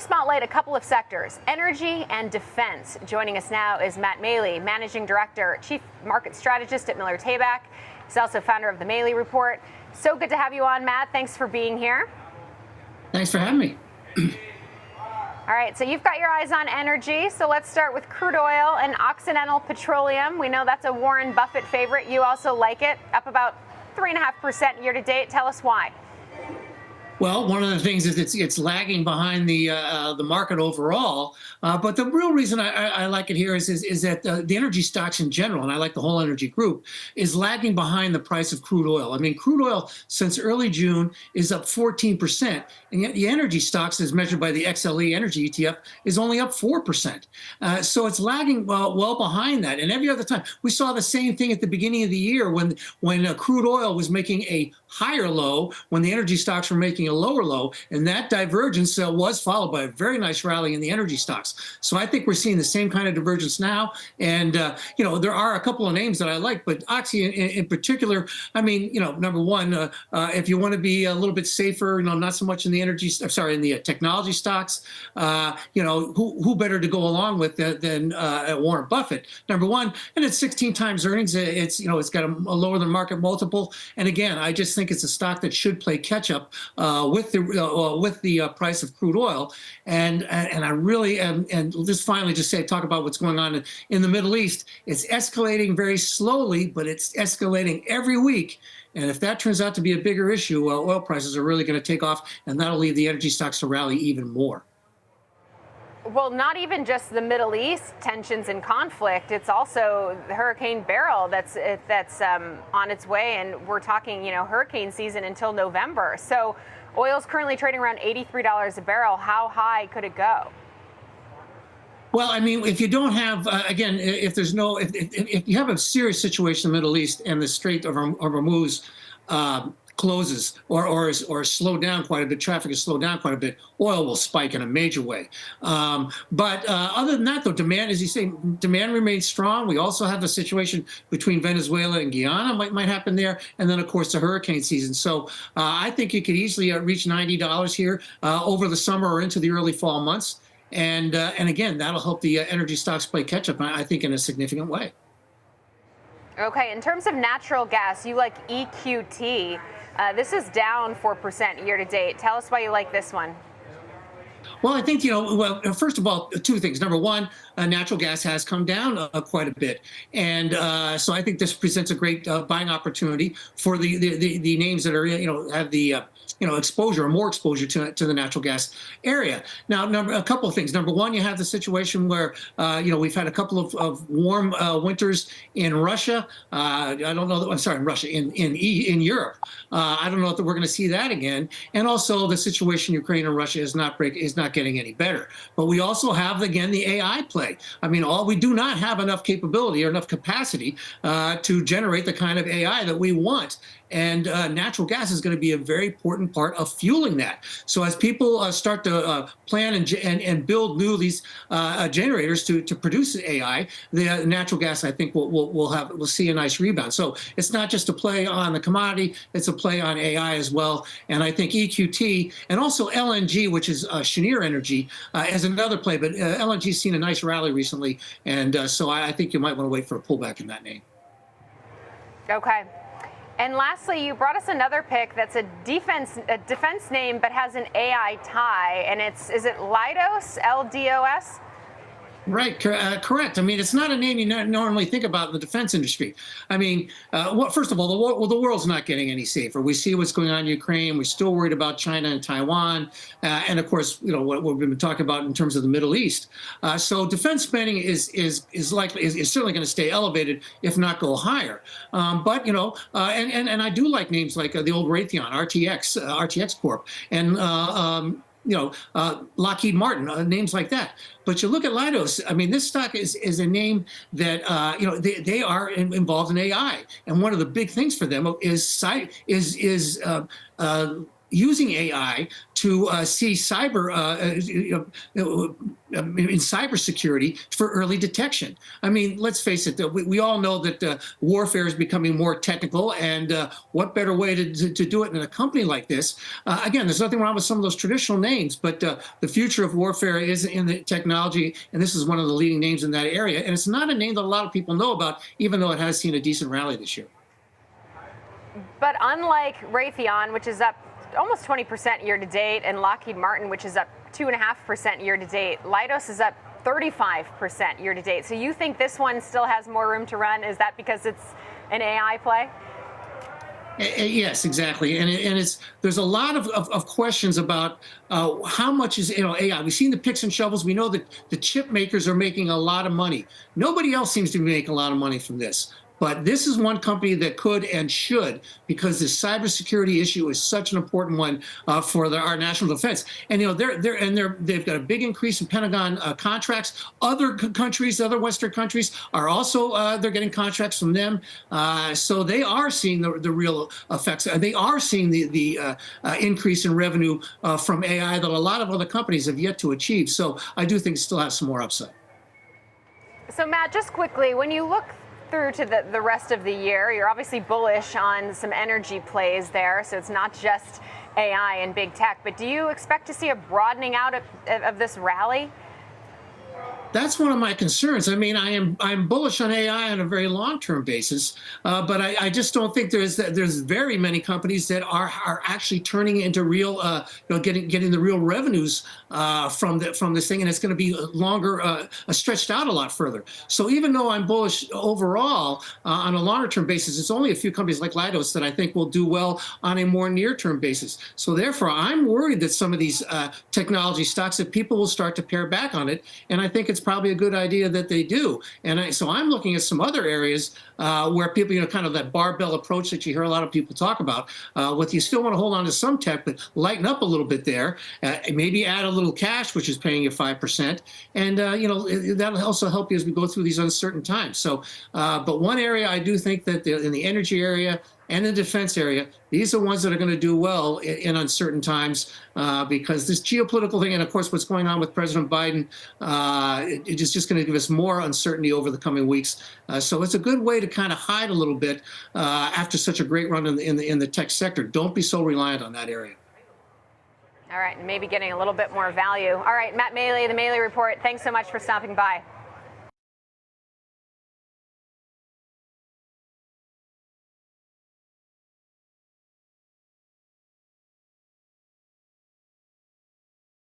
spotlight a couple of sectors, energy and defense. Joining us now is Matt Maley, Managing Director, Chief Market Strategist at Miller Tabak. He's also founder of the Maley Report. So good to have you on, Matt. Thanks for being here. Thanks for having me. All right, so you've got your eyes on energy. So let's start with crude oil and Occidental Petroleum. We know that's a Warren Buffett favorite. You also like it, up about 3.5% year to date. Tell us why. Well, one of the things is it's lagging behind the market overall. But the real reason I like it here is that the energy stocks in general, and I like the whole energy group, is lagging behind the price of crude oil. I mean, crude oil since early June is up 14%, and yet the energy stocks, as measured by the XLE Energy ETF, is only up 4%. So it's lagging well behind that. And every other time, we saw the same thing at the beginning of the year when crude oil was making a higher low, when the energy stocks were making a lower low, and that divergence was followed by a very nice rally in the energy stocks. So I think we're seeing the same kind of divergence now. And there are a couple of names that I like, but Oxy in particular. I mean, number one, if you want to be a little bit safer, not so much in the in the technology stocks, who better to go along with than Warren Buffett? Number one, and it's 16 times earnings. It's got a lower than market multiple. And again, I just think it's a stock that should play catch up with the price of crude oil, and I really and just finally talk about what's going on in the Middle East. It's escalating very slowly, but it's escalating every week. And if that turns out to be a bigger issue, oil prices are really going to take off, and that'll lead the energy stocks to rally even more. Well, not even just the Middle East tensions and conflict. It's also the Hurricane Beryl that's on its way, and we're talking, hurricane season until November. So oil's currently trading around $83 a barrel. How high could it go? Well, I mean, if you don't have, if you have a serious situation in the Middle East and the Strait of Hormuz closes or slowed down quite a bit, traffic is slowed down quite a bit, oil will spike in a major way. But other than that, though, demand, as you say, demand remains strong. We also have the situation between Venezuela and Guyana might happen there. And then, of course, the hurricane season. So I think you could easily reach $90 here over the summer or into the early fall months. And again, that'll help the energy stocks play catch up, I think, in a significant way. Okay, in terms of natural gas, you like EQT. This is down 4% year to date. Tell us why you like this one. Well, I think, first of all, two things. Number one, natural gas has come down quite a bit. And so I think this presents a great buying opportunity for the names that are, have the, exposure or more exposure to the natural gas area. Now, a couple of things. Number one, you have the situation where, we've had a couple of warm winters in Russia. I don't know. I'm sorry, in Russia, in Europe. I don't know if we're going to see that again. And also the situation in Ukraine and Russia is not getting any better. But we also have, again, the AI play. I mean, we do not have enough capability or enough capacity to generate the kind of AI that we want. And natural gas is going to be a very important part of fueling that. So as people start to plan and build these generators to produce AI, the natural gas, I think, will see a nice rebound. So it's not just a play on the commodity; it's a play on AI as well. And I think EQT and also LNG, which is Cheniere Energy, as another play. But LNG's seen a nice rally recently, and so I think you might want to wait for a pullback in that name. Okay. And lastly, you brought us another pick that's a defense name, but has an AI tie, and is it Leidos, LDOS? Right, correct. I mean, it's not a name you normally think about in the defense industry. I mean, first of all, the world's not getting any safer. We see what's going on in Ukraine. We're still worried about China and Taiwan, and of course, what we've been talking about in terms of the Middle East. So defense spending is certainly going to stay elevated, if not go higher. But and I do like names like the old Raytheon, RTX Corp, and Lockheed Martin, names like that. But you look at Leidos. I mean, this stock is a name that they are involved in AI, and one of the big things for them is using AI to see cyber in cybersecurity for early detection. I mean, let's face it, we all know that warfare is becoming more technical, and what better way to do it in a company like this? Again, there's nothing wrong with some of those traditional names, but the future of warfare is in the technology, and this is one of the leading names in that area. And it's not a name that a lot of people know about, even though it has seen a decent rally this year. But unlike Raytheon, which is up almost 20% year to date, and Lockheed Martin, which is up 2.5% year to date, Leidos is up 35% year to date. So you think this one still has more room to run? Is that because it's an AI play? Yes, exactly, and there's a lot of questions about how much is AI. We've seen the picks and shovels. We know that the chip makers are making a lot of money. Nobody else seems to be making a lot of money from this. But this is one company that could and should, because the cybersecurity issue is such an important one for our national defense. And they've got a big increase in Pentagon contracts. Other countries, other Western countries, are also they're getting contracts from them. So they are seeing the real effects. They are seeing the increase in revenue from AI that a lot of other companies have yet to achieve. So I do think it still has some more upside. So Matt, just quickly, when you look through to the rest of the year, you're obviously bullish on some energy plays there, so it's not just AI and big tech, but do you expect to see a broadening out of this rally? That's one of my concerns. I mean, I'm bullish on AI on a very long-term basis, but I just don't think there's very many companies that are actually turning into real, getting the real revenues from this thing, and it's going to be longer, stretched out a lot further. So even though I'm bullish overall on a longer-term basis, it's only a few companies like Leidos that I think will do well on a more near-term basis. So therefore, I'm worried that some of these technology stocks, that people will start to pare back on it, and I think it's probably a good idea that they do. And so I'm looking at some other areas where people, kind of that barbell approach that you hear a lot of people talk about. With you still want to hold on to some tech, but lighten up a little bit there. Maybe add a little cash, which is paying you 5%, and that'll also help you as we go through these uncertain times. So, but one area I do think that in the energy area and the defense area, these are ones that are going to do well in uncertain times because this geopolitical thing, and of course what's going on with President Biden, it is just going to give us more uncertainty over the coming weeks. So it's a good way to kind of hide a little bit after such a great run in the tech sector. Don't be so reliant on that area. All right, and maybe getting a little bit more value. All right, Matt Maley, the Maley Report, thanks so much for stopping by.